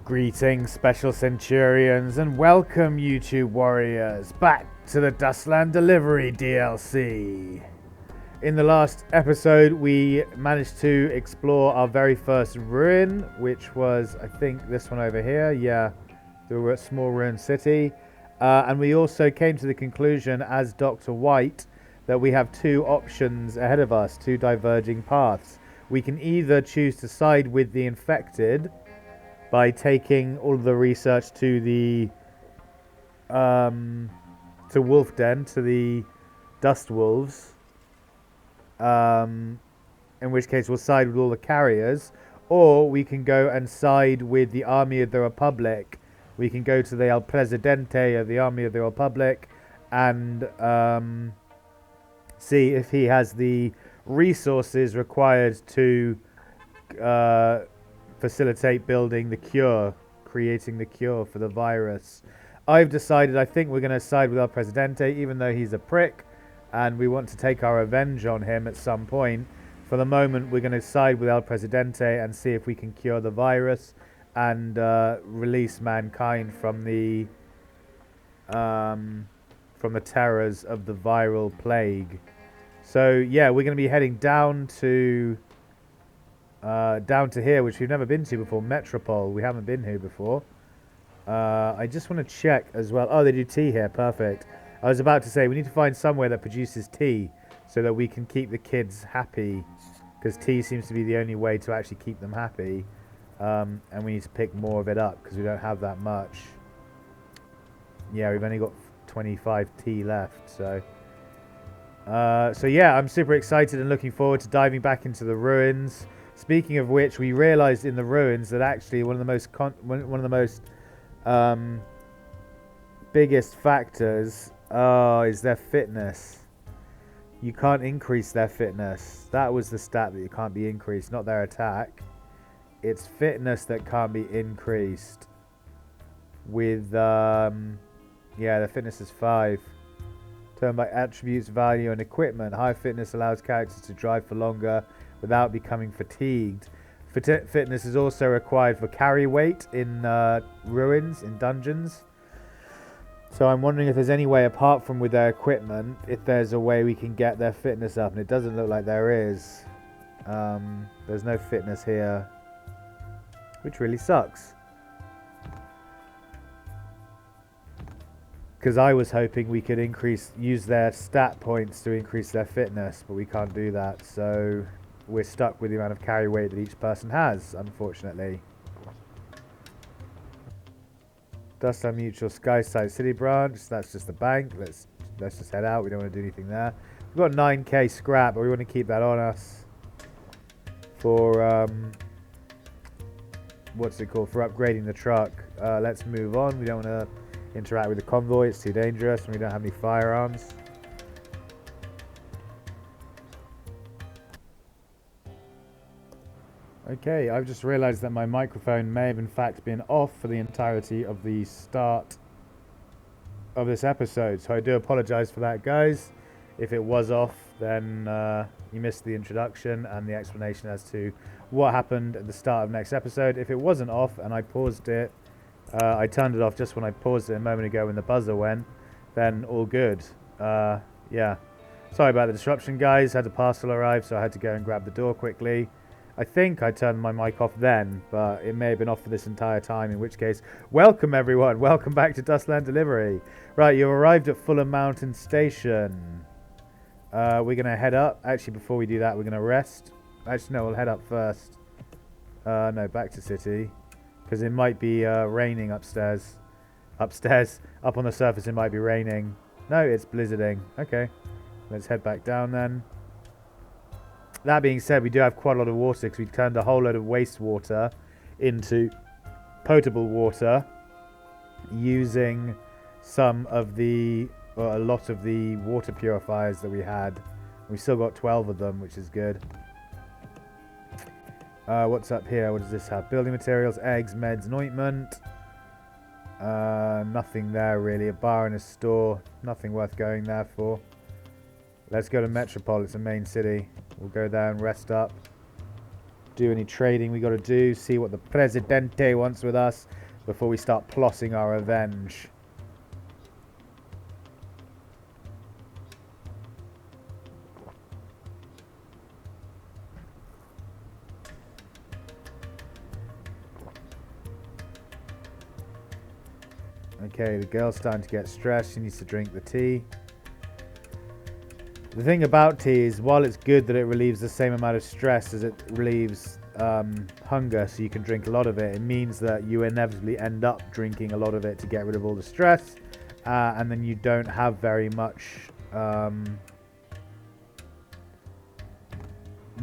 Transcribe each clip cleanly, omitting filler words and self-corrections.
Greetings, Special Centurions, and welcome, YouTube warriors, back to the Dustland Delivery DLC. In the last episode, we managed to explore our very first ruin, which was, I think, this one over here. Yeah, the small ruined city. And we also came to the conclusion, as Dr. White, that we have two options ahead of us, two diverging paths. We can either choose to side with the infected by taking all of the research to the to Wolf Den, to the Dust Wolves, in which case we'll side with all the carriers, or we can go and side with the Army of the Republic. We can go to the El Presidente of the Army of the Republic and see if he has the resources required to facilitate building the cure, creating the cure for the virus. I've decided I think we're going to side with El Presidente, even though he's a prick and we want to take our revenge on him at some point. For the moment, we're going to side with El Presidente and see if we can cure the virus and release mankind from the terrors of the viral plague. So yeah, we're going to be heading down to here, which we've never been to before. Metropole. We haven't been here before. I just want to check as well. Oh, they do tea here. Perfect. I was about to say we need to find somewhere that produces tea so that we can keep the kids happy, because tea seems to be the only way to actually keep them happy. And we need to pick more of it up because we don't have that much. Yeah, we've only got 25 tea left. So yeah, I'm super excited and looking forward to diving back into the ruins. Speaking of which, we realized in the ruins that actually one of the most biggest factors is their fitness. You can't increase their fitness. That was the stat that you can't be increased, not their attack. It's fitness that can't be increased. With yeah, their fitness is 5. Determined by attributes, value, and equipment. High fitness allows characters to drive for longer without becoming fatigued. Fitness is also required for carry weight in ruins, in dungeons. So I'm wondering if there's any way, apart from with their equipment, if there's a way we can get their fitness up, and it doesn't look like there is. There's no fitness here, which really sucks. Because I was hoping we could use their stat points to increase their fitness, but we can't do that, so we're stuck with the amount of carry weight that each person has, unfortunately. Dustland Mutual Skyside City branch, that's just the bank. Let's just head out. We don't want to do anything there. We've got 9k scrap, but we want to keep that on us for what's it called, for upgrading the truck. Let's move on. We don't want to interact with the convoy, it's too dangerous, and we don't have any firearms. Okay, I've just realized that my microphone may have in fact been off for the entirety of the start of this episode, so I do apologize for that, guys. If it was off, then you missed the introduction and the explanation as to what happened at the start of next episode. If it wasn't off and I paused it, I turned it off just when I paused it a moment ago when the buzzer went, then all good. Yeah, sorry about the disruption, guys. Had a parcel arrive, so I had to go and grab the door quickly. I think I turned my mic off then, but it may have been off for this entire time, in which case, welcome everyone, welcome back to Dustland Delivery. Right, you've arrived at Fulham Mountain Station. We're going to head up. Actually, before we do that, we're going to rest. Actually, no, we'll head up first. No, back to city, because it might be raining upstairs. Up on the surface it might be raining. No, it's blizzarding. Okay, let's head back down then. That being said, we do have quite a lot of water because we turned a whole load of wastewater into potable water using some of the, or a lot of the water purifiers that we had. We've still got 12 of them, which is good. What's up here? What does this have? Building materials, eggs, meds, and ointment. Nothing there really. A bar and a store. Nothing worth going there for. Let's go to Metropole. It's a main city. We'll go there and rest up. do any trading we got to do, see what the Presidente wants with us before we start plotting our revenge. Okay, the girl's starting to get stressed. She needs to drink the tea. The thing about tea is, while it's good that it relieves the same amount of stress as it relieves hunger, so you can drink a lot of it, it means that you inevitably end up drinking a lot of it to get rid of all the stress, and then you don't have very much.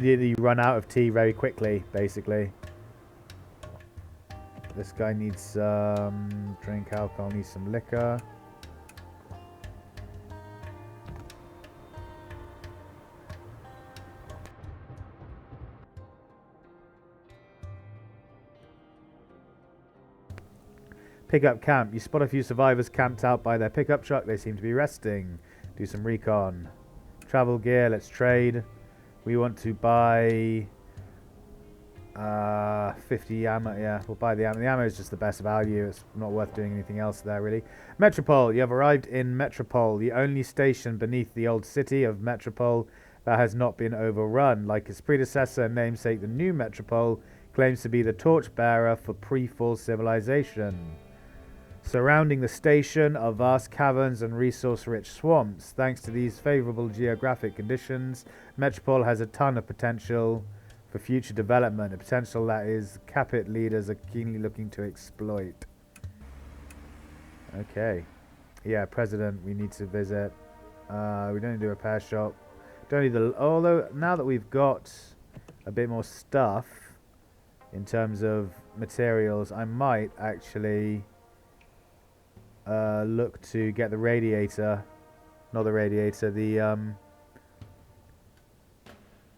You run out of tea very quickly, basically. This guy needs drink alcohol, needs some liquor. Pickup camp. You spot a few survivors camped out by their pickup truck. They seem to be resting. Do some recon. Travel gear. Let's trade. We want to buy 50 ammo. Yeah, we'll buy the ammo. The ammo is just the best value. It's not worth doing anything else there, really. Metropole. You have arrived in Metropole, the only station beneath the old city of Metropole that has not been overrun. Like its predecessor and namesake, the new Metropole claims to be the torchbearer for pre-fall civilization. Surrounding the station are vast caverns and resource-rich swamps. Thanks to these favorable geographic conditions, Metropole has a ton of potential for future development, a potential that is Capit leaders are keenly looking to exploit. Okay. Yeah, President, we need to visit. We don't need to do a repair shop. Don't need the... Although, now that we've got a bit more stuff in terms of materials, I might actually look to get the radiator. Not the radiator, the...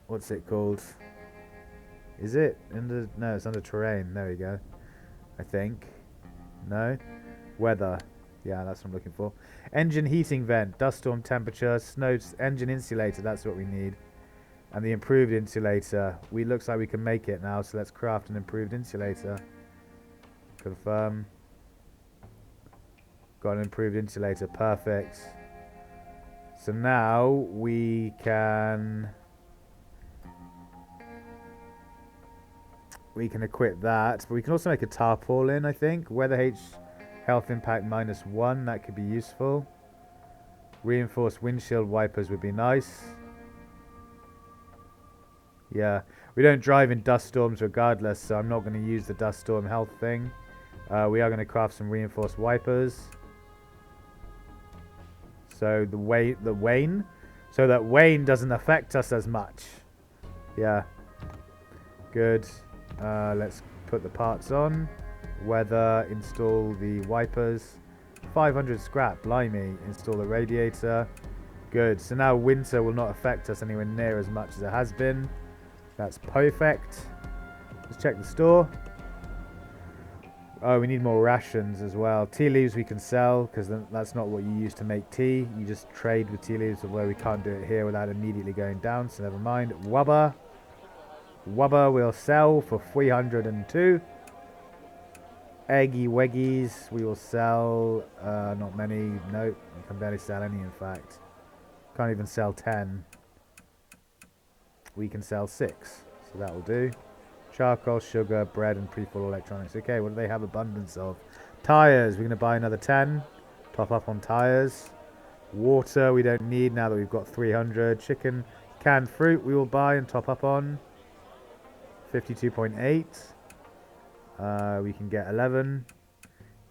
what's it called? Is it under... No, it's under terrain. There we go. I think. No? Weather. Yeah, that's what I'm looking for. Engine heating vent. Dust storm temperature. Snow... Engine insulator. That's what we need. And the improved insulator. Looks like we can make it now, so let's craft an improved insulator. Confirm. Got an improved insulator. Perfect. So now we can... We can equip that, but we can also make a tarpaulin, I think. Weather H health impact -1, that could be useful. Reinforced windshield wipers would be nice. Yeah, we don't drive in dust storms regardless, so I'm not going to use the dust storm health thing. We are going to craft some reinforced wipers. So so that Wayne doesn't affect us as much. Yeah, good. Let's put the parts on. Weather, install the wipers. 500 scrap, blimey. Install the radiator. Good. So now winter will not affect us anywhere near as much as it has been. That's perfect. Let's check the store. Oh, we need more rations as well. Tea leaves we can sell, because that's not what you use to make tea. You just trade with tea leaves, although we can't do it here without immediately going down, so never mind. Wubba we'll sell for 302. Eggy weggies we will sell. Not many. Nope. You can barely sell any, in fact. Can't even sell 10. We can sell 6. So that will do. Charcoal, sugar, bread, and pre-fall electronics. Okay, what do they have abundance of? Tires. We're going to buy another 10. Top up on tires. Water we don't need now that we've got 300. Chicken. Canned fruit we will buy and top up on. 52.8. We can get 11.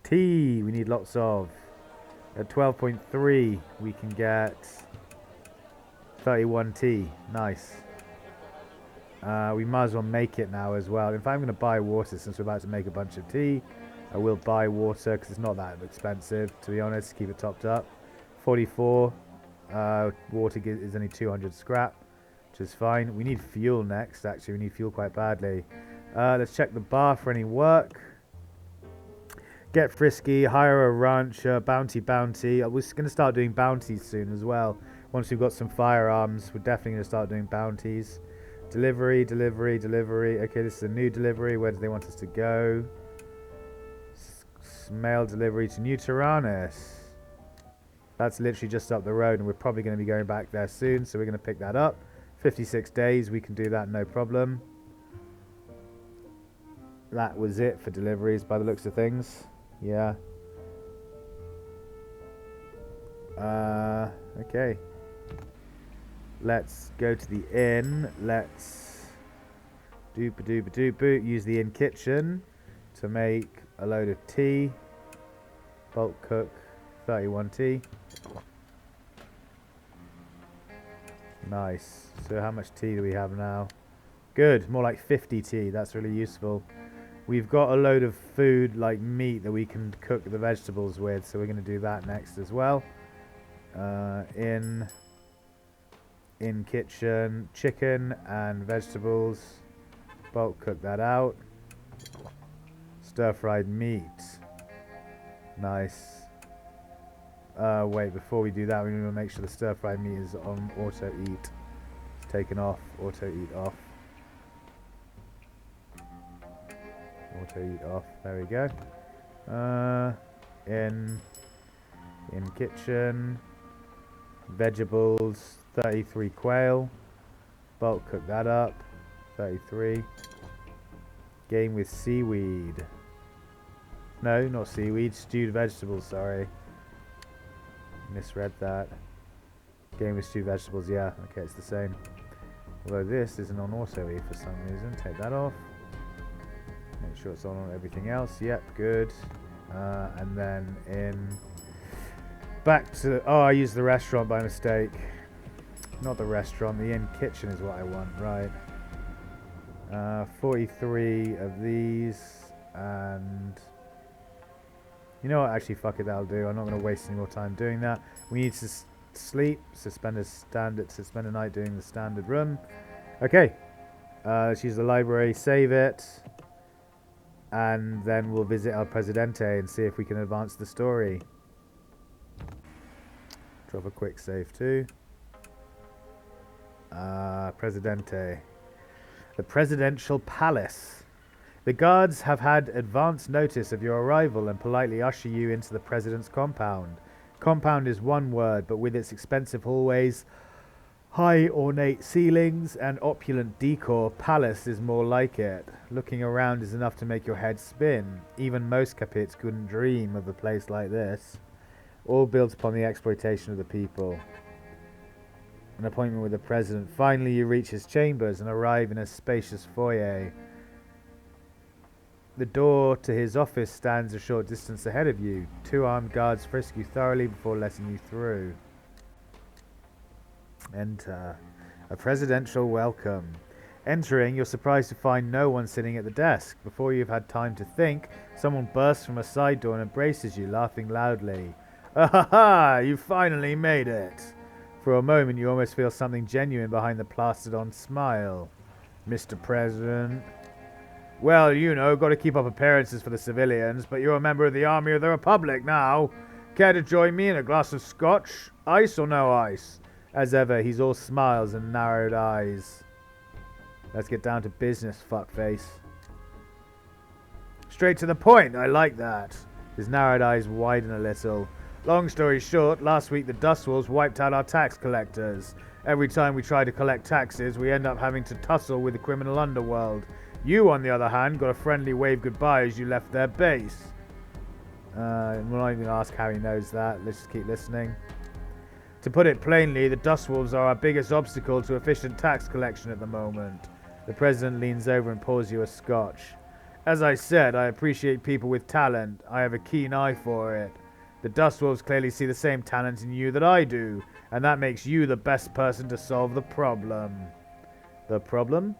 Tea we need lots of. At 12.3 we can get 31 tea. Nice. We might as well make it now as well. In fact, I'm going to buy water since we're about to make a bunch of tea. I will buy water because it's not that expensive, to be honest. Keep it topped up. 44. Water is only 200 scrap, which is fine. We need fuel next, actually. We need fuel quite badly. Let's check the bar for any work. Get frisky. Hire a rancher. Bounty. We're going to start doing bounties soon as well. Once we've got some firearms, we're definitely going to start doing bounties. Delivery. Okay, this is a new delivery. Where do they want us to go? Mail delivery to New Tyrannus. That's literally just up the road, and we're probably going to be going back there soon, so we're going to pick that up. 56 days, we can do that, no problem. That was it for deliveries by the looks of things. Yeah. Okay. Let's go to the inn. Let's use the inn kitchen to make a load of tea. Bulk cook 31 tea. Nice. So how much tea do we have now? Good. More like 50 tea. That's really useful. We've got a load of food like meat that we can cook the vegetables with, so we're going to do that next as well. In kitchen, chicken and vegetables. Bulk cook that out. Stir fried meat. Nice. Wait, before we do that, we need to make sure the stir fried meat is on auto eat. It's taken off. Auto eat off. Auto eat off. There we go. In kitchen. Vegetables. 33 quail. Bulk cook that up. 33. Game with seaweed. No, not seaweed. Stewed vegetables, sorry. Misread that. Game with stewed vegetables, yeah. Okay, it's the same. Although this isn't on auto eat for some reason. Take that off. Make sure it's on everything else. Yep, good. And then in... Back to... Oh, I used the restaurant by mistake. Not the restaurant. The inn kitchen is what I want. Right. 43 of these. And... You know what? Actually, fuck it. That'll do. I'm not going to waste any more time doing that. We need to sleep. Suspend a night doing the standard room. Okay. Let's use the library. Save it. And then we'll visit El Presidente and see if we can advance the story. Drop a quick save too. Presidente. The Presidential Palace. The guards have had advance notice of your arrival and politely usher you into the President's compound. Compound is one word, but with its expensive hallways, high ornate ceilings, and opulent decor, palace is more like it. Looking around is enough to make your head spin. Even most Capites couldn't dream of a place like this. All built upon the exploitation of the people. An appointment with the President. Finally you reach his chambers and arrive in a spacious foyer. The door to his office stands a short distance ahead of you. 2 armed guards frisk you thoroughly before letting you through. Enter. A presidential welcome. Entering, you're surprised to find no one sitting at the desk. Before you've had time to think, someone bursts from a side door and embraces you, laughing loudly. Ah ha ha! You finally made it! For a moment, you almost feel something genuine behind the plastered-on smile. Mr. President. Well, you know, got to keep up appearances for the civilians, but you're a member of the Army of the Republic now. Care to join me in a glass of scotch? Ice or no ice? As ever, he's all smiles and narrowed eyes. Let's get down to business, fuckface. Straight to the point, I like that. His narrowed eyes widen a little. Long story short, last week the Dustwolves wiped out our tax collectors. Every time we try to collect taxes, we end up having to tussle with the criminal underworld. You, on the other hand, got a friendly wave goodbye as you left their base. We're not even going to ask how he knows that. Let's just keep listening. To put it plainly, the Dustwolves are our biggest obstacle to efficient tax collection at the moment. The President leans over and pours you a scotch. As I said, I appreciate people with talent. I have a keen eye for it. The Dustwolves clearly see the same talent in you that I do, and that makes you the best person to solve the problem. The problem?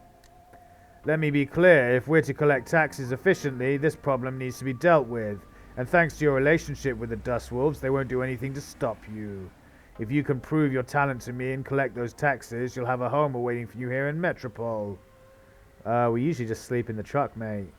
Let me be clear, if we're to collect taxes efficiently, this problem needs to be dealt with. And thanks to your relationship with the Dustwolves, they won't do anything to stop you. If you can prove your talent to me and collect those taxes, you'll have a home awaiting for you here in Metropole. We usually just sleep in the truck, mate.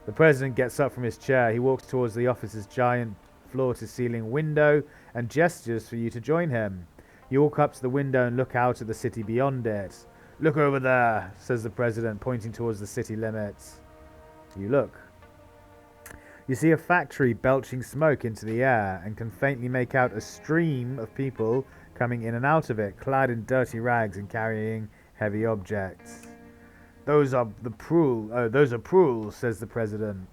The President gets up from his chair. He walks towards the office's giant floor-to-ceiling window and gestures for you to join him. You walk up to the window and look out at the city beyond it. Look over there, says the president, pointing towards the city limits. You look. You see a factory belching smoke into the air and can faintly make out a stream of people coming in and out of it, clad in dirty rags and carrying heavy objects. Those are Prules, says the president.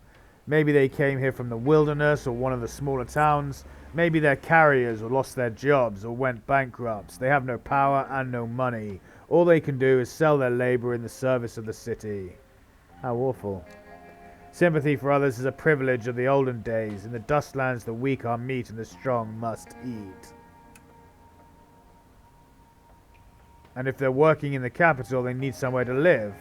Maybe they came here from the wilderness or one of the smaller towns. Maybe they're carriers or lost their jobs or went bankrupt. They have no power and no money. All they can do is sell their labor in the service of the city. How awful. Sympathy for others is a privilege of the olden days. In the Dustlands, the weak are meat and the strong must eat. And if they're working in the capital, they need somewhere to live.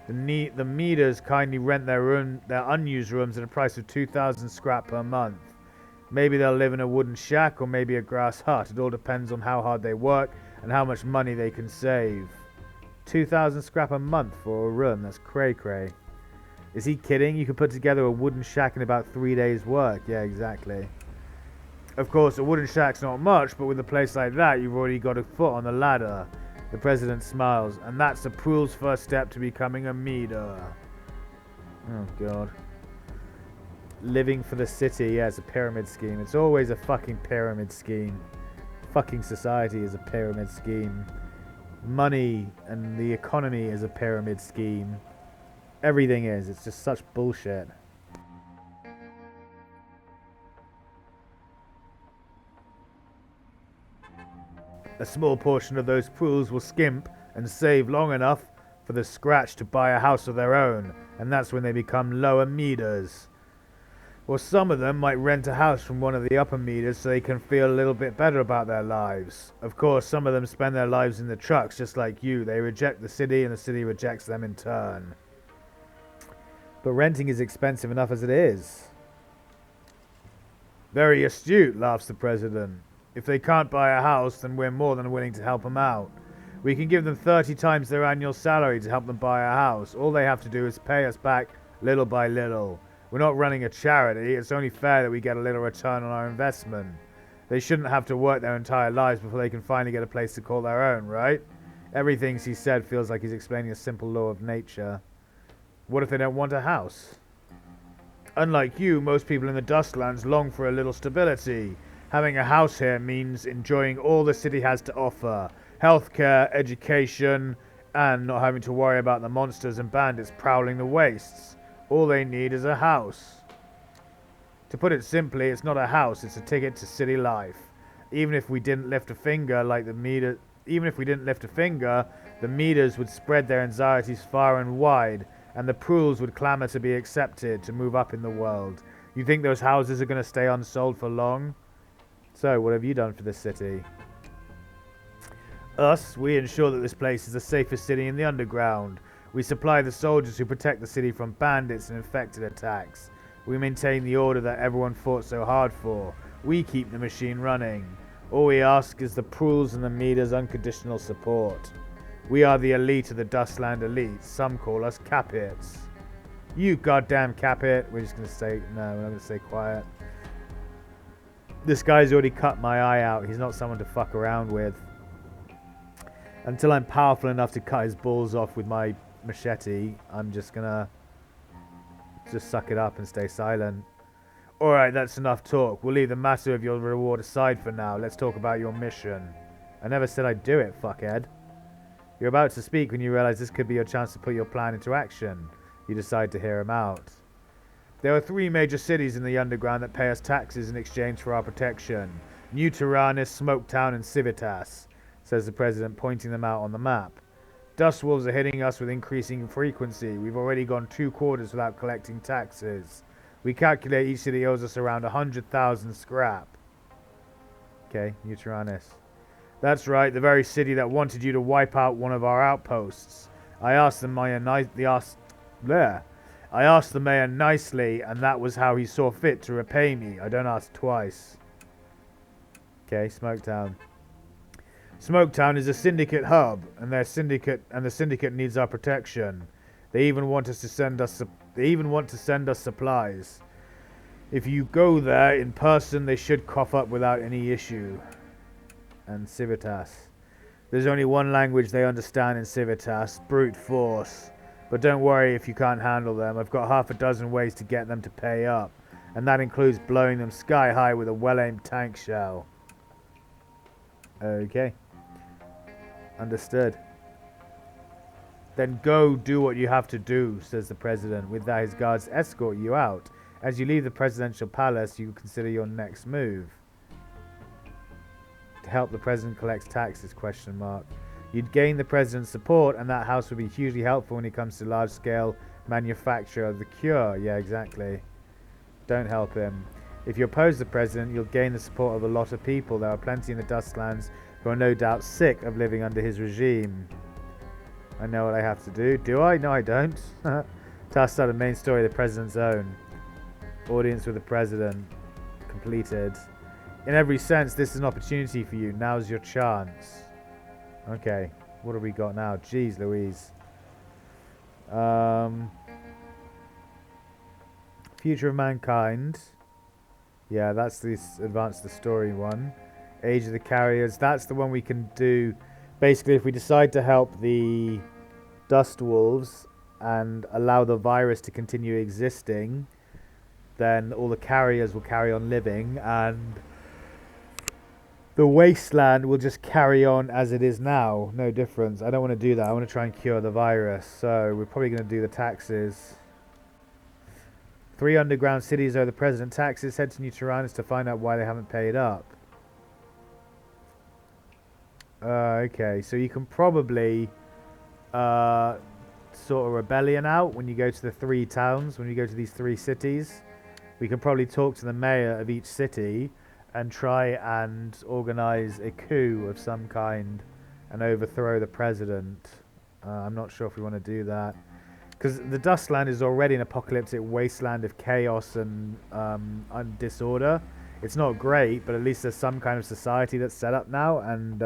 The Meaders kindly rent their unused rooms at a price of 2,000 scrap per month. Maybe they'll live in a wooden shack or maybe a grass hut. It all depends on how hard they work and how much money they can save. 2,000 scrap a month for a room, that's cray-cray. Is he kidding? You could put together a wooden shack in about 3 days' work. Yeah, exactly. Of course, a wooden shack's not much, but with a place like that, you've already got a foot on the ladder. The president smiles, and that's the Prule's first step to becoming a Meader. Oh, God. Living for the city, yeah, it's a pyramid scheme. It's always a fucking pyramid scheme. Fucking society is a pyramid scheme. Money and the economy is a pyramid scheme. Everything is. It's just such bullshit. A small portion of those Prules will skimp and save long enough for the scratch to buy a house of their own, and that's when they become lower Meaders. Or some of them might rent a house from one of the upper Meaders so they can feel a little bit better about their lives. Of course, some of them spend their lives in the trucks just like you. They reject the city and the city rejects them in turn. But renting is expensive enough as it is. Very astute, laughs the president. If they can't buy a house, then we're more than willing to help them out. We can give them 30 times their annual salary to help them buy a house. All they have to do is pay us back little by little. We're not running a charity. It's only fair that we get a little return on our investment. They shouldn't have to work their entire lives before they can finally get a place to call their own, right? Everything he said feels like he's explaining a simple law of nature. What if they don't want a house? Unlike you, most people in the Dustlands long for a little stability. Having a house here means enjoying all the city has to offer. Healthcare, education, and not having to worry about the monsters and bandits prowling the wastes. All they need is a house. To put it simply, it's not a house, it's a ticket to city life. Even if we didn't lift a finger, the Meaders would spread their anxieties far and wide, and the Prules would clamor to be accepted, to move up in the world. You think those houses are going to stay unsold for long? So, what have you done for this city? Us, we ensure that this place is the safest city in the underground. We supply the soldiers who protect the city from bandits and infected attacks. We maintain the order that everyone fought so hard for. We keep the machine running. All we ask is the Prules and the Meaders' unconditional support. We are the elite of the Dustland elite. Some call us Capits. You goddamn Capit. We're just going to say, no, we're not going to stay quiet. This guy's already cut my eye out. He's not someone to fuck around with. Until I'm powerful enough to cut his balls off with my machete, I'm just gonna suck it up and stay silent. Alright, that's enough talk. We'll leave the matter of your reward aside for now. Let's talk about your mission. I never said I'd do it, fuckhead. You're about to speak when you realize this could be your chance to put your plan into action. You decide to hear him out. There are 3 major cities in the underground that pay us taxes in exchange for our protection. New Tyrannus, Smoketown, and Civitas, says the president, pointing them out on the map. Dust wolves are hitting us with increasing frequency. We've already gone 2 quarters without collecting taxes. We calculate each city owes us around 100,000 scrap. Okay, New Tyrannus. That's right, the very city that wanted you to wipe out one of our outposts. I asked the mayor nicely, and that was how he saw fit to repay me. I don't ask twice. Okay, Smoketown. Smoketown is a syndicate hub, and the syndicate needs our protection. They even want to send us supplies. If you go there in person, they should cough up without any issue. And Civitas. There's only one language they understand in Civitas, brute force. But don't worry if you can't handle them. I've got half a dozen ways to get them to pay up. And that includes blowing them sky high with a well-aimed tank shell. Okay. Understood. Then go do what you have to do, says the president. With that, his guards escort you out. As you leave the presidential palace, you consider your next move. To help the president collect taxes, question mark. You'd gain the president's support, and that house would be hugely helpful when it comes to large-scale manufacture of the cure. Yeah, exactly. Don't help him. If you oppose the president, you'll gain the support of a lot of people. There are plenty in the Dustlands who are no doubt sick of living under his regime. I know what I have to do. Do I? No, I don't. Task out the main story of the president's own. Audience with the president. Completed. In every sense, this is an opportunity for you. Now's your chance. Okay. What have we got now? Jeez Louise. Future of Mankind. Yeah, that's the advance the story one. Age of the Carriers. That's the one we can do. Basically, if we decide to help the Dust Wolves and allow the virus to continue existing, then all the carriers will carry on living, and the wasteland will just carry on as it is now. No difference. I don't want to do that. I want to try and cure the virus. So we're probably going to do the taxes. 3 underground cities owe the president taxes. Head to New Tyrannus to find out why they haven't paid up. Okay, so you can probably sort of rebellion out when you go to the 3 towns, when you go to these 3 cities. We can probably talk to the mayor of each city and try and organize a coup of some kind and overthrow the president. I'm not sure if we want to do that, because the Dustland is already an apocalyptic wasteland of chaos and disorder. It's not great, but at least there's some kind of society that's set up now, and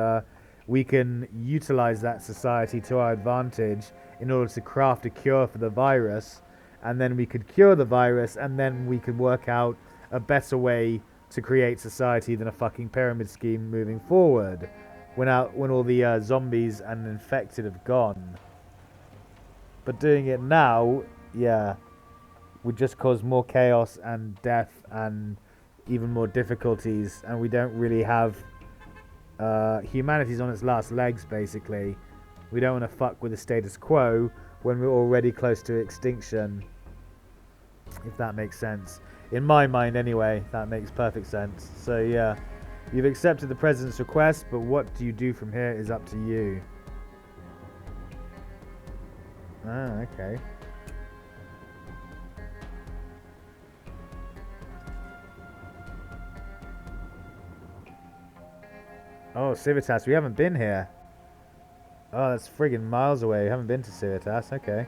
we can utilize that society to our advantage in order to craft a cure for the virus, and then we could cure the virus, and then we could work out a better way to create society than a fucking pyramid scheme moving forward when all the zombies and infected have gone. But doing it now, yeah, would just cause more chaos and death and even more difficulties, and we don't really have humanity's on its last legs, basically. We don't want to fuck with the status quo when we're already close to extinction, if that makes sense. In my mind, anyway, that makes perfect sense. So, yeah, you've accepted the president's request, but what do you do from here is up to you. Ah, okay. Oh, Civitas, we haven't been here. Oh, that's friggin' miles away. We haven't been to Civitas, okay.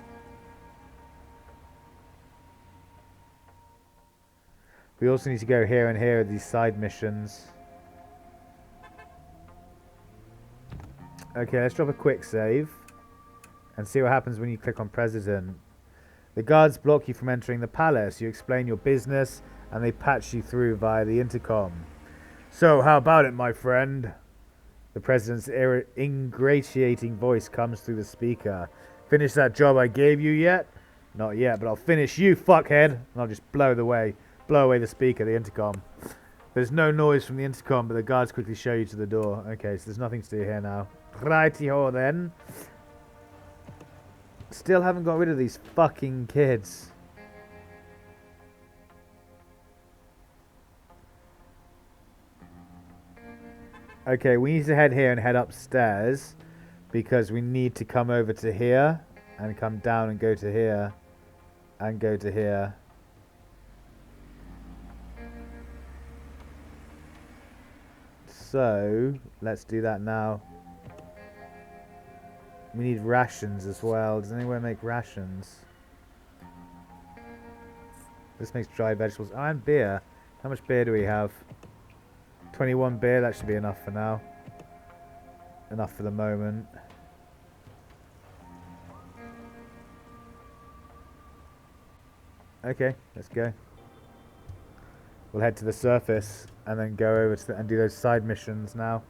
We also need to go here and here with these side missions. Okay, let's drop a quick save and see what happens when you click on President. The guards block you from entering the palace. You explain your business and they patch you through via the intercom. So, how about it, my friend? The president's ingratiating voice comes through the speaker. Finish that job I gave you yet? Not yet, but I'll finish you, fuckhead. And I'll just blow away the speaker, the intercom. There's no noise from the intercom, but the guards quickly show you to the door. Okay, so there's nothing to do here now. Righty-ho then. Still haven't got rid of these fucking kids. Okay, we need to head here and head upstairs, because we need to come over to here and come down and go to here and go to here. So, let's do that now. We need rations as well. Does anyone make rations? This makes dried vegetables. Oh, and beer. How much beer do we have? 21 beer. That should be enough for now. Enough for the moment. Okay, let's go. We'll head to the surface and then go over to and do those side missions now.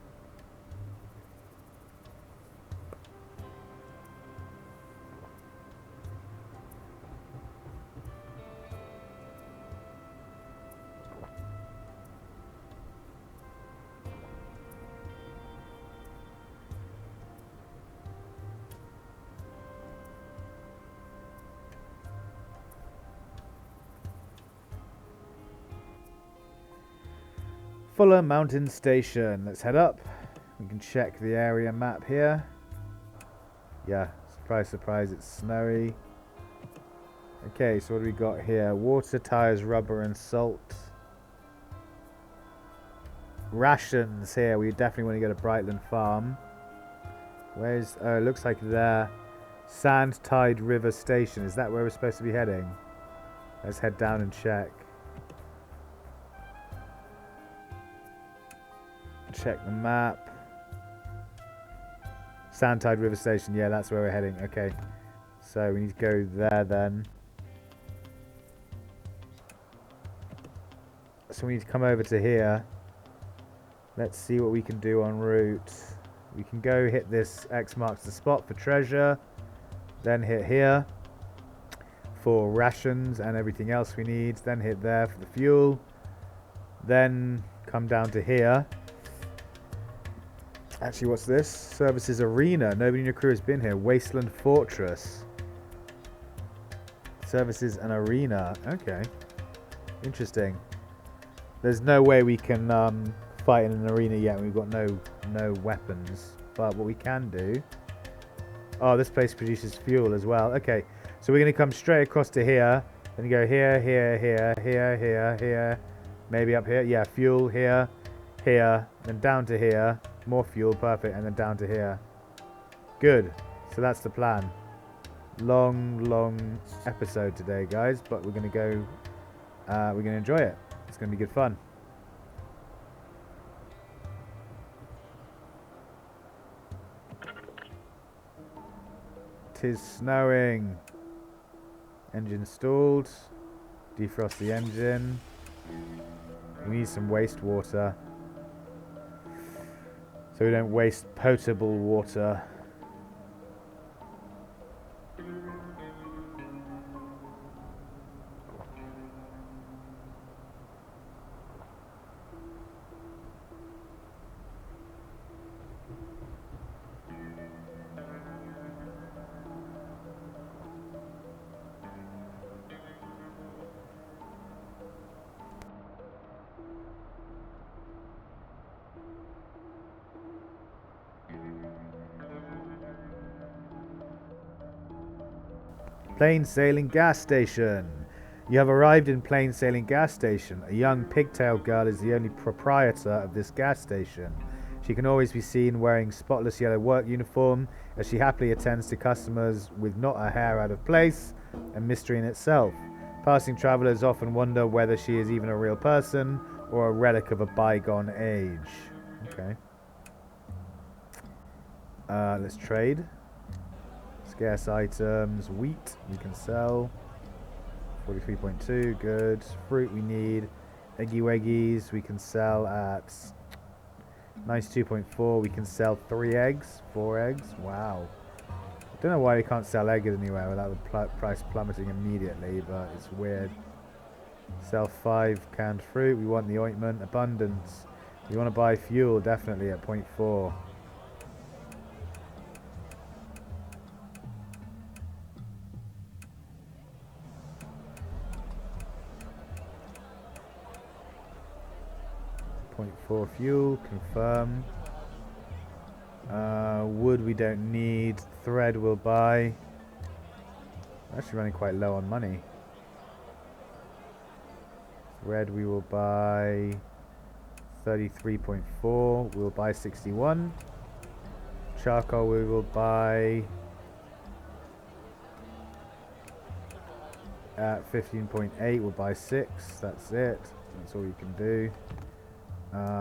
Fuller Mountain Station. Let's head up. We can check the area map here. Yeah, surprise, surprise, it's snowy. Okay, so what do we got here? Water, tires, rubber, and salt. Rations here. We definitely want to go to Brightland Farm. Where's... Oh, it looks like there. Sand Tide River Station. Is that where we're supposed to be heading? Let's head down and check. Check the map. Sand Tide River Station. Yeah, that's where we're heading. Okay. So we need to go there then. So we need to come over to here. Let's see what we can do en route. We can go hit this X marks the spot for treasure. Then hit here for rations and everything else we need. Then hit there for the fuel. Then come down to here. Actually, what's this? Services Arena. Nobody in your crew has been here. Wasteland Fortress. Services and Arena. Okay. Interesting. There's no way we can fight in an arena yet. We've got no weapons. But what we can do... Oh, this place produces fuel as well. Okay. So we're going to come straight across to here. Then go here, here, here, here, here, here. Maybe up here. Yeah, fuel here, here. Then down to here. More fuel. Perfect. And then down to here. Good. So that's the plan. Long episode today, guys. But we're going to go... we're going to enjoy it. It's going to be good fun. Tis snowing. Engine stalled. Defrost the engine. We need some wastewater. So we don't waste potable water. Plain Sailing Gas Station. You have arrived in Plain Sailing Gas Station. A young pigtailed girl is the only proprietor of this gas station. She can always be seen wearing spotless yellow work uniform as she happily attends to customers with not a hair out of place, a mystery in itself. Passing travellers often wonder whether she is even a real person or a relic of a bygone age. Okay. Let's trade. Scarce items. Wheat we can sell. 43.2, good. Fruit we need. Eggy Weggies we can sell at 92.4. We can sell 3 eggs, 4 eggs. Wow. I don't know why we can't sell eggs anywhere without the price plummeting immediately, but it's weird. Sell 5 canned fruit. We want the ointment. Abundance. We want to buy fuel, definitely at 0.4. .4 fuel, confirm. Wood we don't need. Thread we'll buy. We're actually running quite low on money. Thread we will buy 33.4. We'll buy 61. Charcoal we will buy at 15.8. We'll buy 6. That's it. That's all we can do.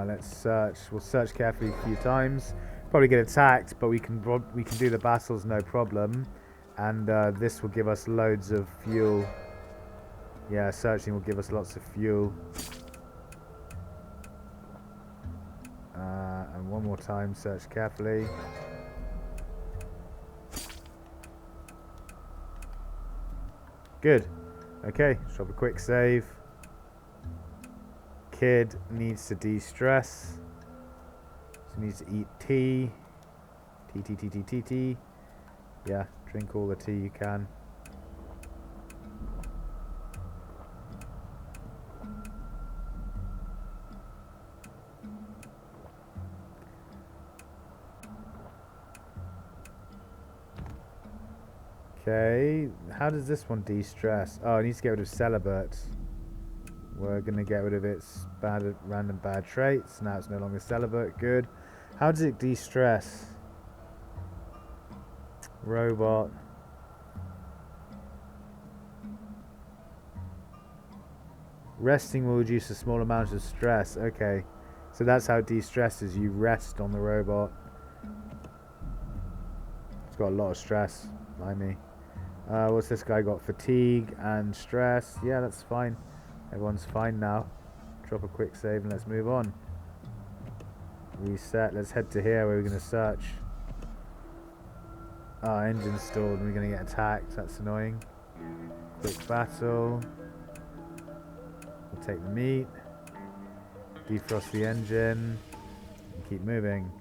Let's search. We'll search carefully a few times. Probably get attacked, but we can do the battles no problem. And this will give us loads of fuel. Yeah, searching will give us lots of fuel. And one more time, search carefully. Good. Okay, let's drop a quick save. Kid needs to de-stress. So needs to eat tea. Tea. Yeah, drink all the tea you can. Okay, how does this one de-stress? Oh, it needs to get rid of celibate. We're going to get rid of its random bad traits. Now it's no longer celibate. Good. How does it de-stress? Robot. Resting will reduce a small amount of stress. Okay. So that's how it de-stresses. You rest on the robot. It's got a lot of stress. Like me. What's this guy got? Fatigue and stress. Yeah, that's fine. Everyone's fine now. Drop a quick save and let's move on. Reset. Let's head to here where we're going to search. Engine stalled and we're going to get attacked. That's annoying. Quick battle. We'll take the meat. Defrost the engine. And keep moving.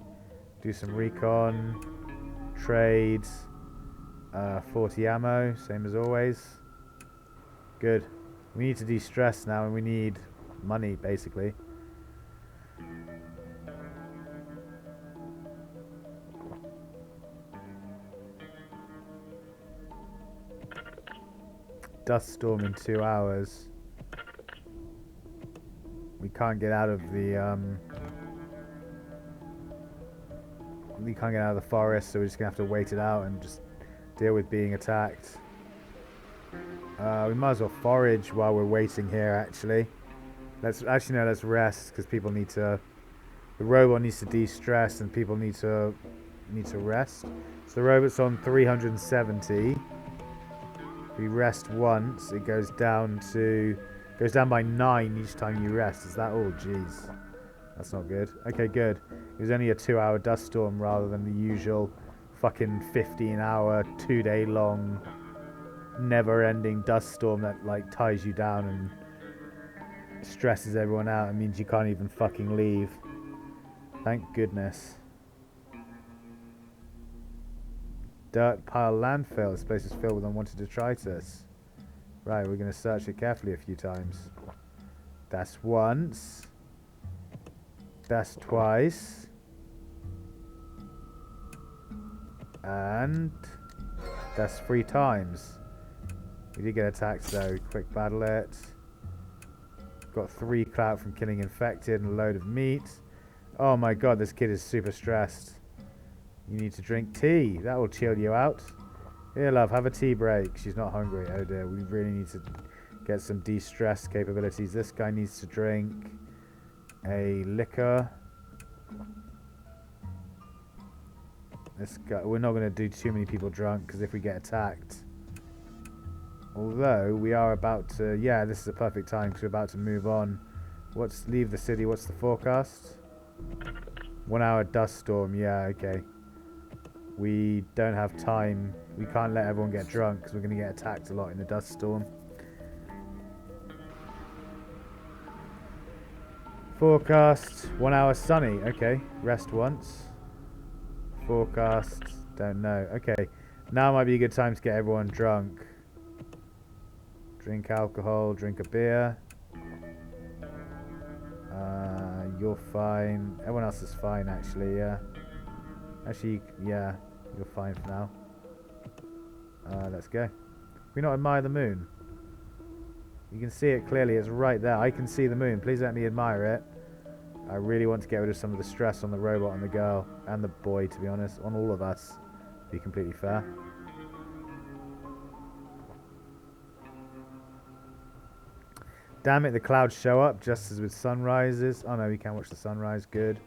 Do some recon. Trade. 40 ammo. Same as always. Good. We need to de-stress now and we need money, basically. Dust storm in 2 hours. We can't get out of the we can't get out of the forest, so we're just gonna have to wait it out and just deal with being attacked. We might as well forage while we're waiting here. Actually, let's rest because people need to. The robot needs to de-stress and people need to rest. So the robot's on 370. We rest once, it goes down by 9 each time you rest. Is that all? Jeez. That's not good. Okay, good. It was only a 2-hour dust storm rather than the usual fucking 15-hour, 2-day long, never-ending dust storm that like ties you down and stresses everyone out. It means you can't even fucking leave. Thank goodness. Dirt pile landfill. This place is filled with unwanted detritus. Right, we're going to search it carefully a few times. That's once. That's twice. And that's 3 times. We did get attacked though. Quick battle it. Got 3 clout from killing infected and a load of meat. Oh my god, this kid is super stressed. You need to drink tea. That will chill you out. Here, love, have a tea break. She's not hungry. Oh dear, we really need to get some de-stress capabilities. This guy needs to drink a liquor. This guy, we're not going to do too many people drunk because if we get attacked. Although we are about to, yeah, this is a perfect time because we're about to move on. Leave the city. What's the forecast? 1 hour dust storm. Yeah, okay. We don't have time. We can't let everyone get drunk because we're going to get attacked a lot in the dust storm. Forecast 1 hour sunny. Okay, rest once. Forecast, don't know. Okay, now might be a good time to get everyone drunk. Drink alcohol, drink a beer. You're fine. Everyone else is fine, actually, yeah. Actually, yeah, you're fine for now. Let's go. Can we not admire the moon? You can see it clearly, it's right there. I can see the moon. Please let me admire it. I really want to get rid of some of the stress on the robot and the girl and the boy, to be honest, on all of us, to be completely fair. Damn it, the clouds show up just as with sunrises. Oh no, we can't watch the sunrise. Good.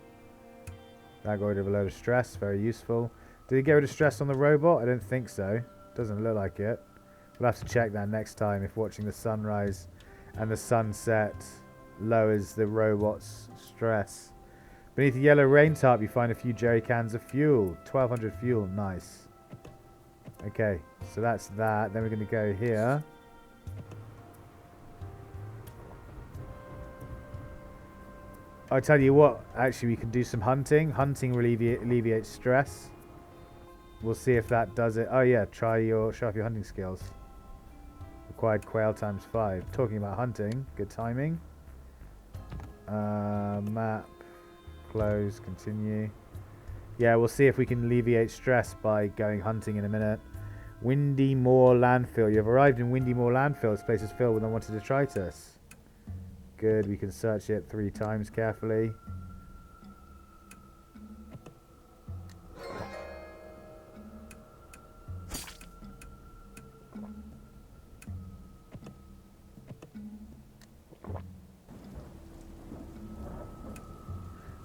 That got rid of a load of stress. Very useful. Did it get rid of stress on the robot? I don't think so. Doesn't look like it. We'll have to check that next time if watching the sunrise and the sunset lowers the robot's stress. Beneath the yellow rain tarp, you find a few jerry cans of fuel. 1200 fuel. Nice. Okay, so that's that. Then we're going to go here. I tell you what, actually we can do some hunting. Hunting will alleviate stress. We'll see if that does it. Oh yeah, show off your hunting skills. Required quail times 5. Talking about hunting, good timing. Map, close, continue. Yeah, we'll see if we can alleviate stress by going hunting in a minute. Windy Moor Landfill. You have arrived in Windy Moor Landfill. This place is filled with unwanted detritus. Good, we can search it 3 times carefully.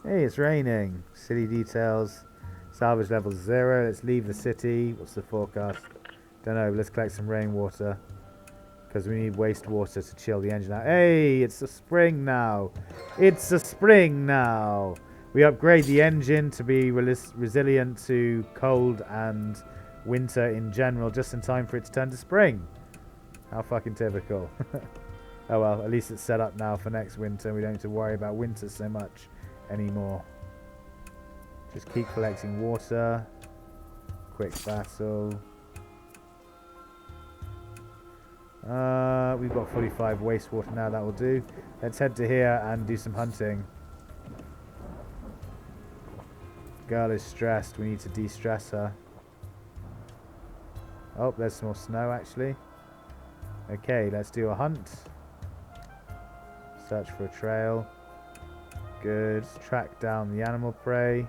Hey, it's raining. City details. Salvage level 0. Let's leave the city. What's the forecast? Don't know. Let's collect some rainwater. Because we need wastewater to chill the engine out. Hey, it's a spring now. It's a spring now. We upgrade the engine to be resilient to cold and winter in general, just in time for it to turn to spring. How fucking typical. Oh well, at least it's set up now for next winter. We don't have to worry about winter so much anymore. Just keep collecting water. Quick battle. We've got 45 wastewater now, that will do. Let's head to here and do some hunting. Girl is stressed, we need to de-stress her. Oh, there's some more snow actually. Okay, let's do a hunt. Search for a trail. Good. Track down the animal prey.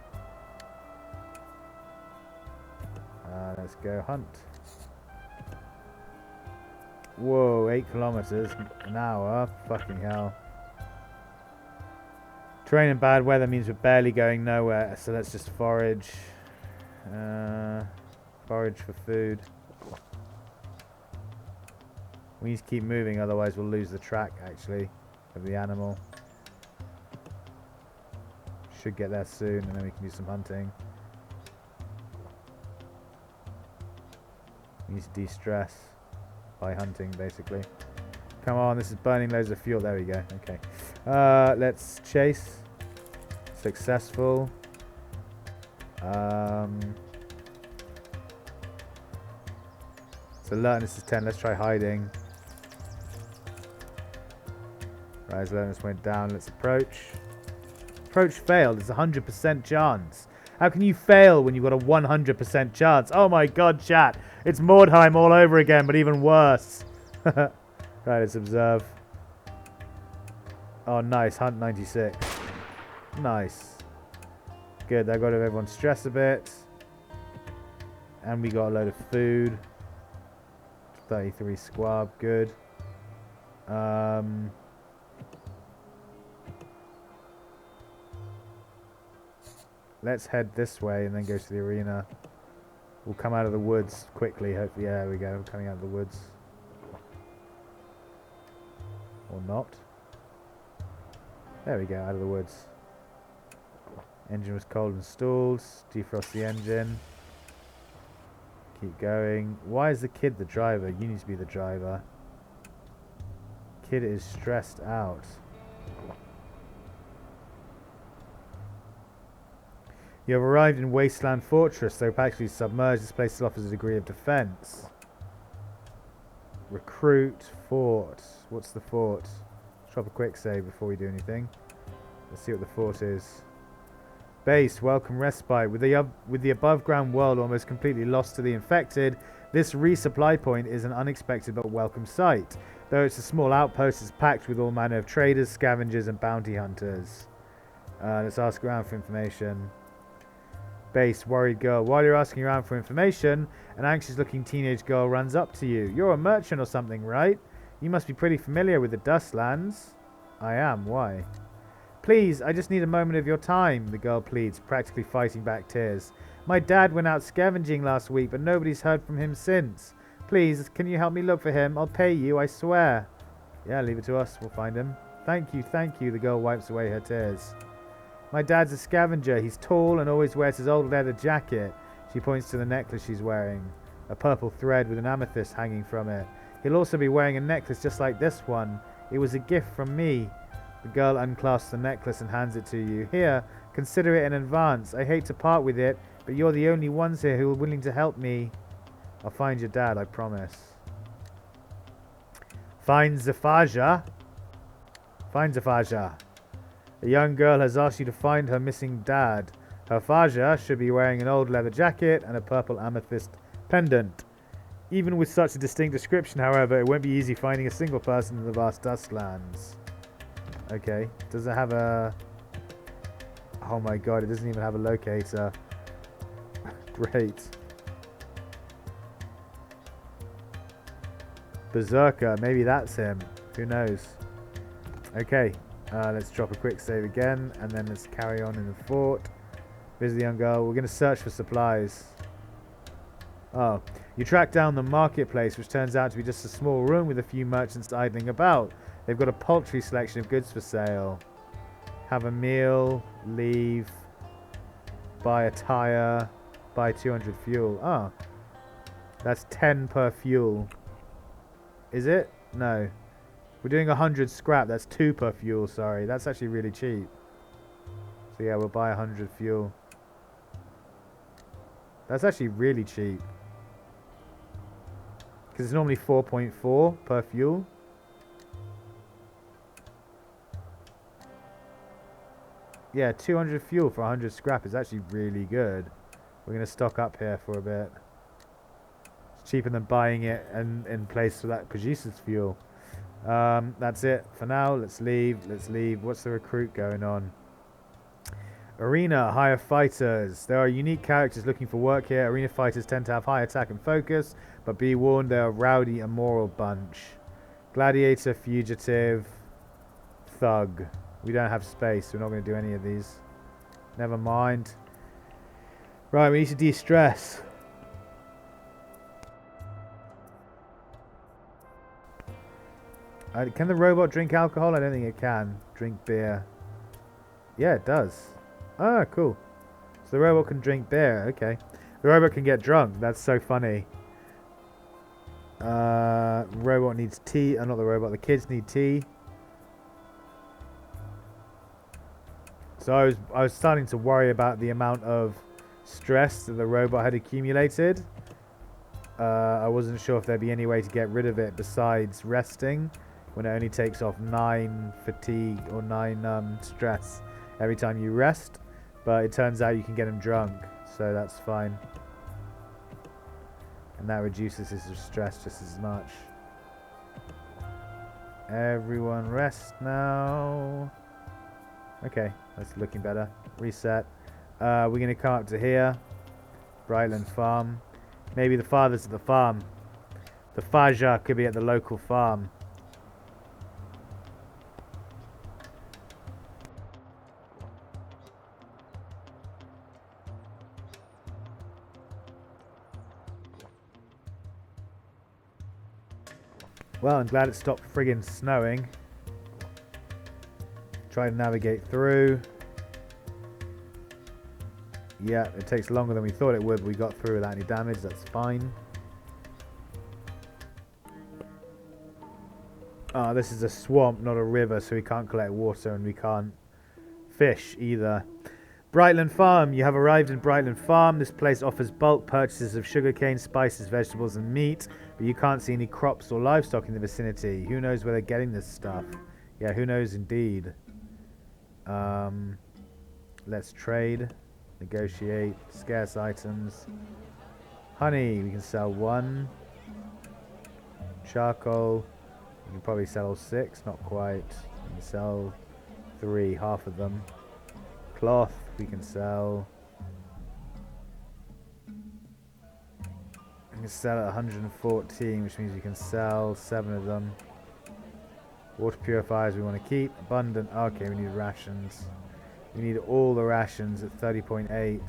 Let's go hunt. Whoa, 8 kilometers an hour. Fucking hell. Terrain and bad weather means we're barely going nowhere, so let's just forage. Forage for food. We need to keep moving, otherwise we'll lose the track, actually, of the animal. Should get there soon, and then we can do some hunting. We need to de-stress by hunting, basically. Come on, this is burning loads of fuel. There we go. Okay. Let's chase. Successful. So alertness is 10. Let's try hiding. Right, as alertness went down, let's approach. Approach failed. It's a 100% chance. How can you fail when you've got a 100% chance? Oh my god, chat. It's Mordheim all over again, but even worse. Right, let's observe. Oh, nice. Hunt 96. Nice. Good. That got everyone's stress a bit. And we got a load of food. 33 squab. Good. Let's head this way and then go to the arena. We'll come out of the woods quickly, hopefully. Yeah, there we go. Coming out of the woods. Or not. There we go, out of the woods. Engine was cold and stalled. Defrost the engine. Keep going. Why is the kid the driver? You need to be the driver. Kid is stressed out. You have arrived in Wasteland Fortress. Though practically submerged, this place still offers a degree of defense. Recruit fort. What's the fort? Let's drop a quick save before we do anything. Let's see what the fort is. Base, welcome respite. With the above ground world almost completely lost to the infected, this resupply point is an unexpected but welcome sight. Though it's a small outpost, it's packed with all manner of traders, scavengers and bounty hunters. Let's ask around for information. Base, worried girl. While you're asking around for information, an anxious looking teenage girl runs up to you. You're a merchant or something, right? You must be pretty familiar with the Dustlands. I am. Why? Please, I just need a moment of your time, the girl pleads, practically fighting back tears. My dad went out scavenging last week, but nobody's heard from him since. Please, can you help me look for him? I'll pay you, I swear. Yeah, leave it to us. We'll find him. Thank you, the girl wipes away her tears. My dad's a scavenger. He's tall and always wears his old leather jacket. She points to the necklace she's wearing. A purple thread with an amethyst hanging from it. He'll also be wearing a necklace just like this one. It was a gift from me. The girl unclasps the necklace and hands it to you. Here, consider it in advance. I hate to part with it, but you're the only ones here who are willing to help me. I'll find your dad, I promise. Find Zafaja. Find Zafaja. A young girl has asked you to find her missing dad. Her Faja should be wearing an old leather jacket and a purple amethyst pendant. Even with such a distinct description, however, it won't be easy finding a single person in the vast Dustlands. Okay. Does it have a... Oh my god, it doesn't even have a locator. Great. Berserker, maybe that's him. Who knows? Okay, let's drop a quick save again, and then let's carry on in the fort. Visit the young girl. We're going to search for supplies. Oh, you track down the marketplace, which turns out to be just a small room with a few merchants idling about. They've got a paltry selection of goods for sale. Have a meal, leave, buy a tire, buy 200 fuel. Ah, that's 10 per fuel. Is it? No. We're doing 100 scrap. That's 2 per fuel, sorry. That's actually really cheap. So yeah, we'll buy 100 fuel. That's actually really cheap. Because it's normally 4.4 per fuel. Yeah, 200 fuel for 100 scrap is actually really good. We're going to stock up here for a bit. It's cheaper than buying it and in place that produces fuel. That's it for now. Let's leave. Let's leave. What's the recruit going on? Arena, hire fighters. There are unique characters looking for work here. Arena fighters tend to have high attack and focus, but be warned, they're a rowdy, immoral bunch. Gladiator, fugitive, thug. We don't have space, so we're not going to do any of these. Never mind. Right, we need to de-stress. Can the robot drink alcohol? I don't think it can. Drink beer. Yeah, it does. Ah, cool. So the robot can drink beer. Okay. The robot can get drunk. That's so funny. Robot needs tea. Not the robot. The kids need tea. So I was starting to worry about the amount of stress that the robot had accumulated. I wasn't sure if there'd be any way to get rid of it besides resting, when it only takes off 9 fatigue or 9 stress every time you rest. But it turns out you can get him drunk, so that's fine. And that reduces his stress just as much. Everyone rest now. Okay, that's looking better. Reset. We're going to come up to here. Brightland Farm. Maybe the father's at the farm. The Faja could be at the local farm. Well, I'm glad it stopped friggin' snowing. Try to navigate through. Yeah, it takes longer than we thought it would, but we got through without any damage. That's fine. Ah, this is a swamp, not a river, so we can't collect water and we can't fish either. Brightland Farm. You have arrived in Brightland Farm. This place offers bulk purchases of sugarcane, spices, vegetables, and meat, but you can't see any crops or livestock in the vicinity. Who knows where they're getting this stuff? Yeah, who knows indeed. Let's trade, negotiate, scarce items. Honey, we can sell 1. Charcoal, we can probably sell 6, not quite. We can sell 3, half of them. Cloth, we can sell. We can sell at 114, which means we can sell 7 of them. Water purifiers we want to keep. Abundant. Okay, we need rations. We need all the rations at 30.8.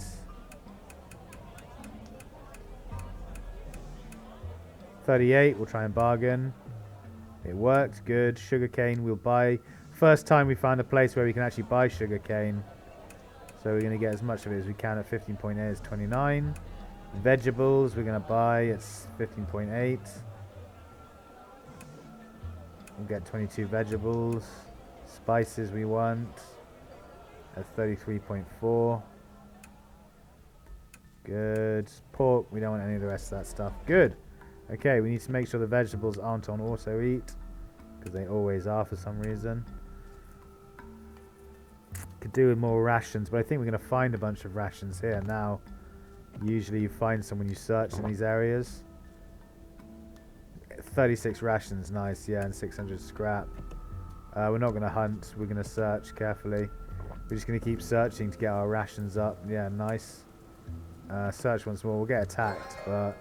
38, we'll try and bargain. It worked, good. Sugarcane we'll buy. First time we found a place where we can actually buy sugarcane. So we're going to get as much of it as we can at 15.8 is 29. Vegetables we're going to buy at 15.8. We'll get 22 vegetables. Spices we want at 33.4. Good. Pork, we don't want any of the rest of that stuff. Good. Okay, we need to make sure the vegetables aren't on auto eat, because they always are for some reason. Could do with more rations, but I think we're going to find a bunch of rations here now. Usually you find some when you search in these areas. 36 rations, nice, yeah, and 600 scrap. We're not going to hunt, we're going to search carefully. We're just going to keep searching to get our rations up. Yeah, nice. Search once more. We'll get attacked, but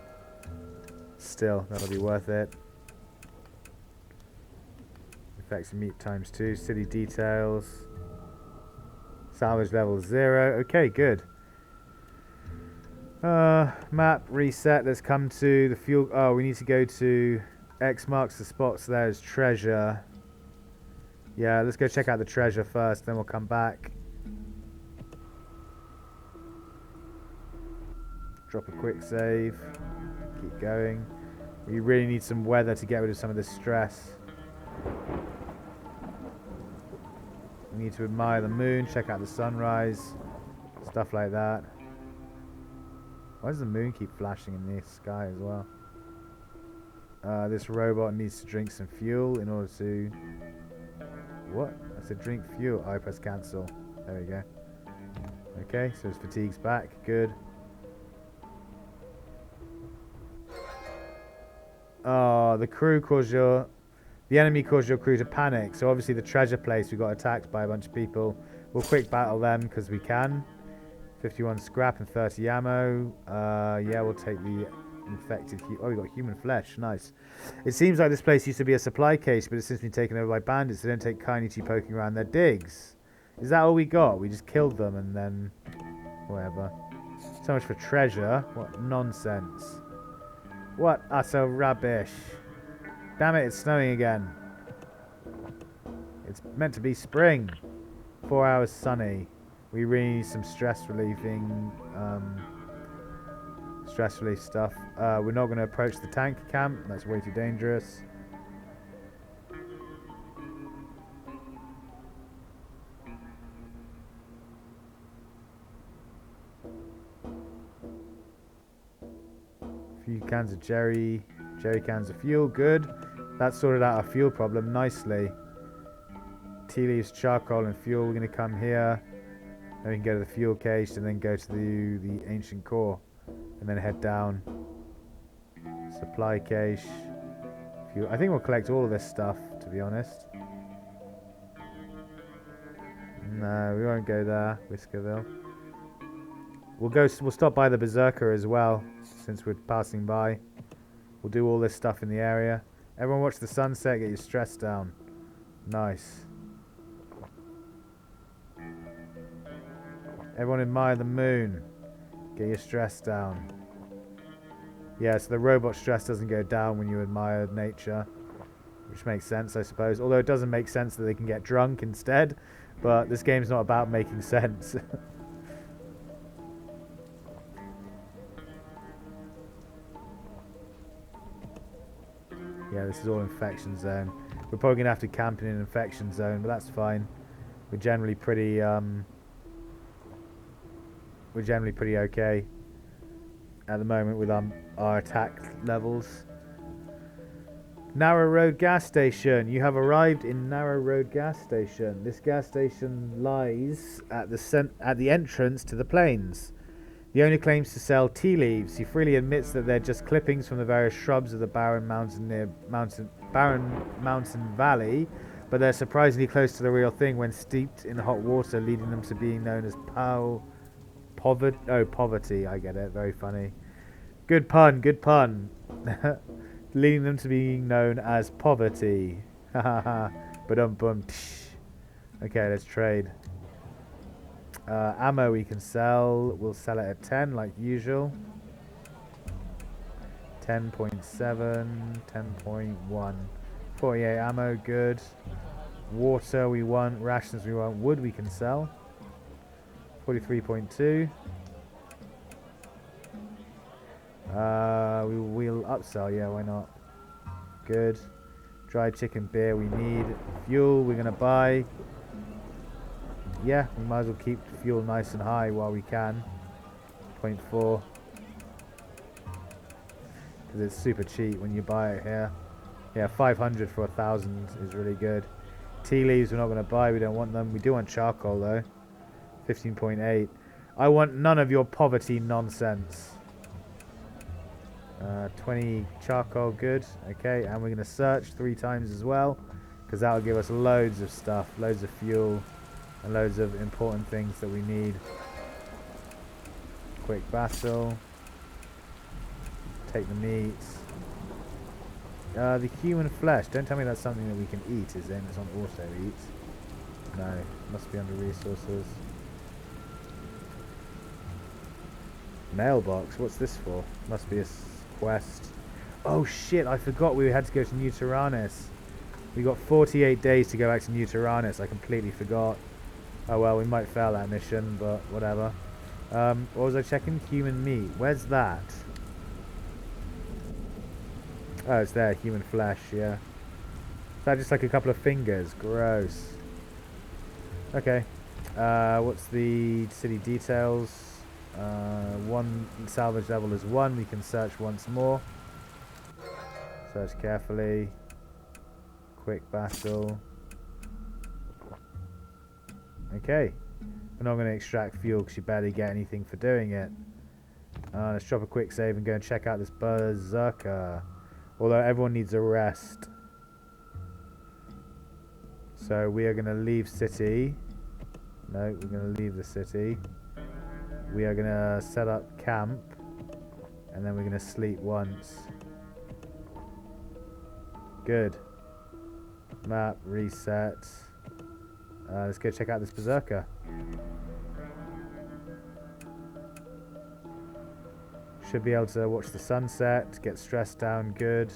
still, that'll be worth it. Effects and meat times 2. City details. Salvage level 0. Okay, good. Map reset. Let's come to the fuel. Oh, we need to go to X marks the spot. So there's treasure. Yeah, let's go check out the treasure first. Then we'll come back. Drop a quick save. Keep going. We really need some weather to get rid of some of this stress. We need to admire the moon, check out the sunrise, stuff like that. Why does the moon keep flashing in the sky as well? This robot needs to drink some fuel in order to... What? I said drink fuel. Oh, I press cancel. There we go. Okay, so his fatigue's back. Good. Oh, the enemy caused your crew to panic. So obviously the treasure place, we got attacked by a bunch of people. We'll quick battle them because we can. 51 scrap and 30 ammo. Yeah, we'll take the infected... Oh, we got human flesh. Nice. It seems like this place used to be a supply case, but it's since been taken over by bandits. They don't take kindly to poking around their digs. Is that all we got? We just killed them and then... Whatever. So much for treasure. What nonsense. What utter rubbish. Damn it, it's snowing again. It's meant to be spring. 4 hours sunny. We really need some stress relief stuff. We're not going to approach the tank camp. That's way too dangerous. A few cans of jerry cans of fuel, good. That sorted out our fuel problem nicely. Tea leaves, charcoal and fuel. We're going to come here. Then we can go to the fuel cage and then go to the ancient core. And then head down. Supply cache. Fuel. I think we'll collect all of this stuff, to be honest. No, we won't go there, Whiskerville. We'll stop by the Berserker as well, since we're passing by. We'll do all this stuff in the area. Everyone watch the sunset, get your stress down. Nice. Everyone admire the moon. Get your stress down. Yeah, so the robot stress doesn't go down when you admire nature. Which makes sense, I suppose. Although it doesn't make sense that they can get drunk instead. But this game's not about making sense. Yeah, this is all infection zone. We're probably going to have to camp in an infection zone, but that's fine. We're generally pretty okay at the moment with our attack levels. Narrow Road gas station. You have arrived in Narrow Road gas station. This gas station lies at the entrance to the plains. The owner claims to sell tea leaves. He freely admits that they're just clippings from the various shrubs of the barren mountain valley, but they're surprisingly close to the real thing when steeped in hot water, leading them to being known as poverty. I get it. Very funny. Good pun. Good pun. Leading them to being known as poverty. Ba-dum-bum. Okay, let's trade. Ammo we can sell. We'll sell it at 10 like usual. 10.7, 10.1. 48 ammo, good. Water we want. Rations we want. Wood we can sell. 43.2. We'll upsell, yeah, why not? Good. Dried chicken beer we need. Fuel we're gonna buy. Yeah, we might as well keep the fuel nice and high while we can. 0.4. Because it's super cheap when you buy it here. Yeah, 500 for 1,000 is really good. Tea leaves we're not going to buy, we don't want them. We do want charcoal though. 15.8. I want none of your poverty nonsense. 20 charcoal, good. Okay, and we're going to search 3 times as well, because that'll give us loads of stuff, loads of fuel, and loads of important things that we need. Quick battle. Take the meat. The human flesh. Don't tell me that's something that we can eat, is it? It's on auto eat. No, must be under resources. Mailbox. What's this for? Must be a quest. Oh shit! I forgot we had to go to New Tyrannus. We got 48 days to go back to New Tyrannus. I completely forgot. Oh well, we might fail that mission, but whatever. What was I checking? Human meat. Where's that? Oh, it's there. Human flesh, yeah. Is that just like a couple of fingers? Gross. Okay. What's the city details? 1 salvage level is 1. We can search once more. Search carefully. Quick battle. Okay. We're not going to extract fuel because you barely get anything for doing it. Let's drop a quick save and go and check out this berserker. Although everyone needs a rest. So we are going to leave city. No, we're going to leave the city. We are going to set up camp. And then we're going to sleep once. Good. Map, reset. Let's go check out this berserker. Should be able to watch the sunset, get stressed down, good.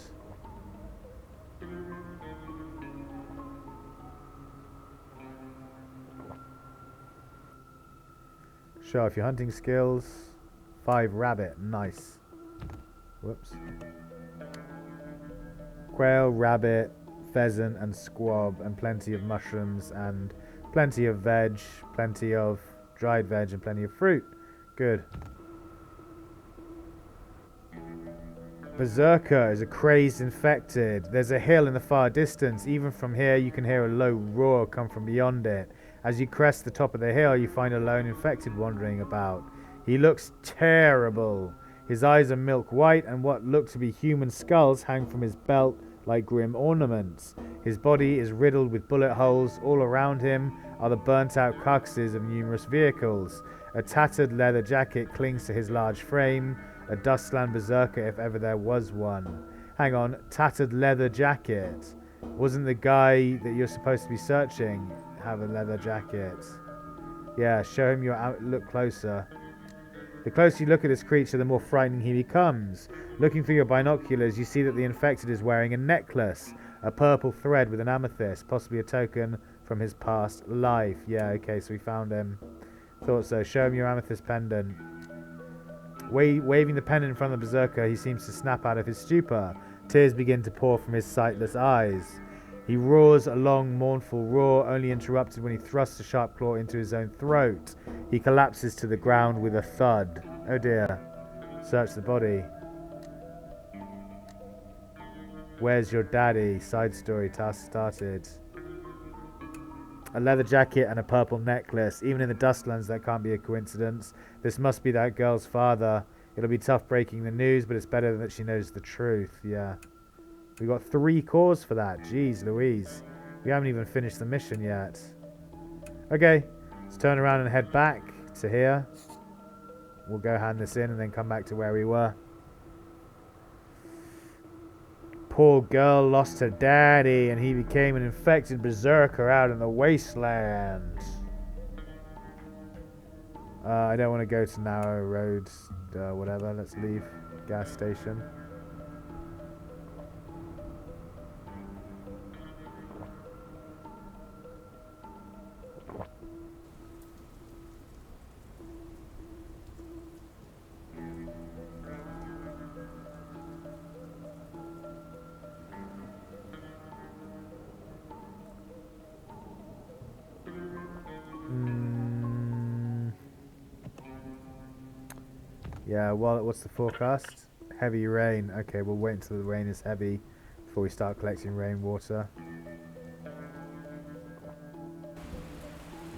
Show off your hunting skills. 5 rabbit, nice. Whoops. Quail, rabbit, pheasant and squab, and plenty of mushrooms and plenty of veg, plenty of dried veg and plenty of fruit. Good. Berserker is a crazed infected. There's a hill in the far distance. Even from here you can hear a low roar come from beyond it. As you crest the top of the hill you find a lone infected wandering about. He looks terrible. His eyes are milk white and what look to be human skulls hang from his belt like grim ornaments. His body is riddled with bullet holes. All around him are the burnt out carcasses of numerous vehicles. A tattered leather jacket clings to his large frame. A Dustland berserker if ever there was one. Hang on, tattered leather jacket. Wasn't the guy that you're supposed to be searching have a leather jacket? Yeah, show him your look closer. The closer you look at this creature, the more frightening he becomes. Looking through your binoculars, you see that the infected is wearing a necklace, a purple thread with an amethyst, possibly a token from his past life. Yeah, okay, so we found him. Thought so. Show him your amethyst pendant. Waving the pendant in front of the berserker, he seems to snap out of his stupor. Tears begin to pour from his sightless eyes. He roars a long, mournful roar, only interrupted when he thrusts a sharp claw into his own throat. He collapses to the ground with a thud. Oh dear. Search the body. Where's your daddy? Side story task started. A leather jacket and a purple necklace. Even in the Dustlands, that can't be a coincidence. This must be that girl's father. It'll be tough breaking the news, but it's better that she knows the truth. Yeah. We got 3 cores for that. Jeez Louise. We haven't even finished the mission yet. Okay. Let's turn around and head back to here. We'll go hand this in and then come back to where we were. Poor girl lost her daddy and he became an infected berserker out in the wasteland. I don't want to go to narrow roads, whatever. Let's leave gas station. Yeah, well, what's the forecast? Heavy rain. Okay, we'll wait until the rain is heavy before we start collecting rainwater.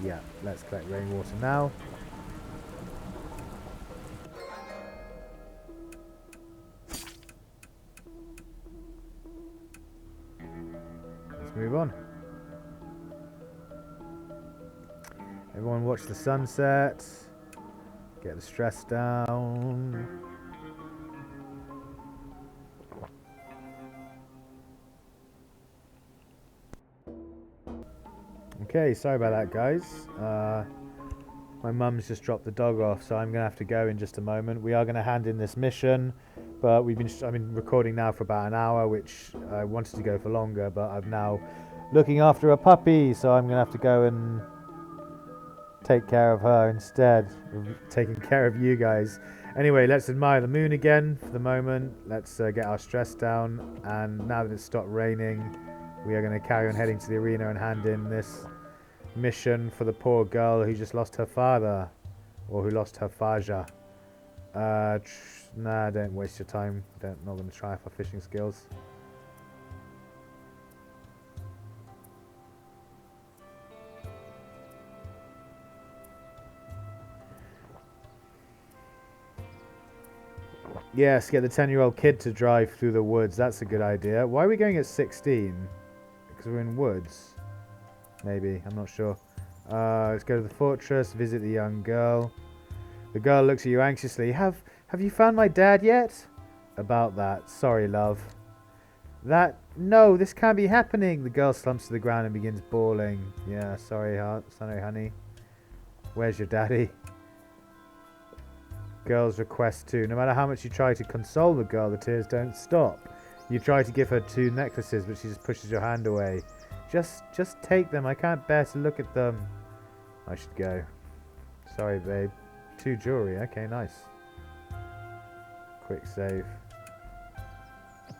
Yeah, let's collect rainwater now. Everyone watch the sunset. Get the stress down. Okay, sorry about that, guys. My mum's just dropped the dog off, so I'm going to have to go in just a moment. We are going to hand in this mission, but I've been recording now for about an hour, which I wanted to go for longer, but I'm now looking after a puppy, so I'm going to have to go and take care of her instead of taking care of you guys. Anyway, let's admire the moon again for the moment. Let's get our stress down, and now that it's stopped raining, we are going to carry on heading to the arena and hand in this mission for the poor girl who just lost her father, or who lost her faja. Nah, don't waste your time. Not going to try for fishing skills. Yes, get the 10-year-old kid to drive through the woods. That's a good idea. Why are we going at 16? Because we're in woods. Maybe, I'm not sure. Let's go to the fortress, visit the young girl. The girl looks at you anxiously. Have you found my dad yet? About that. Sorry, love. No, this can't be happening. The girl slumps to the ground and begins bawling. Yeah, sorry, honey. Where's your daddy? Girl's request too. No matter how much you try to console the girl, the tears don't stop. You try to give her 2 necklaces, but she just pushes your hand away. Just take them. I can't bear to look at them. I should go. Sorry, babe. 2 jewelry. Okay, nice. Quick save.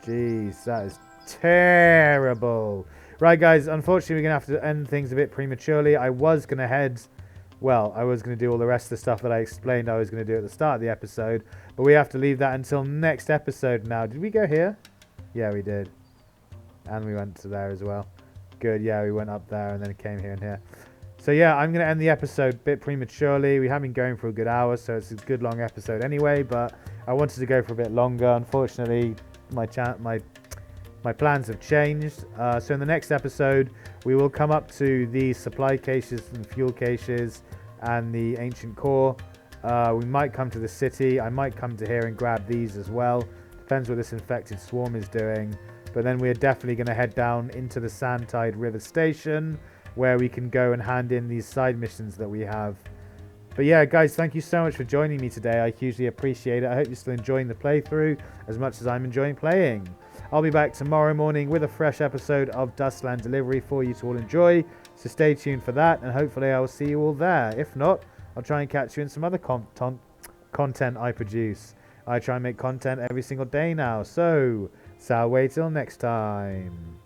Jeez, that is terrible. Right, guys. Unfortunately, we're going to have to end things a bit prematurely. I was going to do all the rest of the stuff that I explained I was going to do at the start of the episode. But we have to leave that until next episode now. Did we go here? Yeah, we did. And we went to there as well. Good, yeah, we went up there and then came here and here. So yeah, I'm going to end the episode a bit prematurely. We have been going for a good hour, so it's a good long episode anyway, but I wanted to go for a bit longer. Unfortunately, my plans have changed. So in the next episode, we will come up to the supply caches and fuel caches and the ancient core. We might come to the city. I might come to here and grab these as well. Depends what this infected swarm is doing. But then we're definitely going to head down into the Sandtide River Station, where we can go and hand in these side missions that we have. But yeah, guys, thank you so much for joining me today. I hugely appreciate it. I hope you're still enjoying the playthrough as much as I'm enjoying playing. I'll be back tomorrow morning with a fresh episode of Dustland Delivery for you to all enjoy. So stay tuned for that, and hopefully I will see you all there. If not, I'll try and catch you in some other content I produce. I try and make content every single day now. So, wait till next time.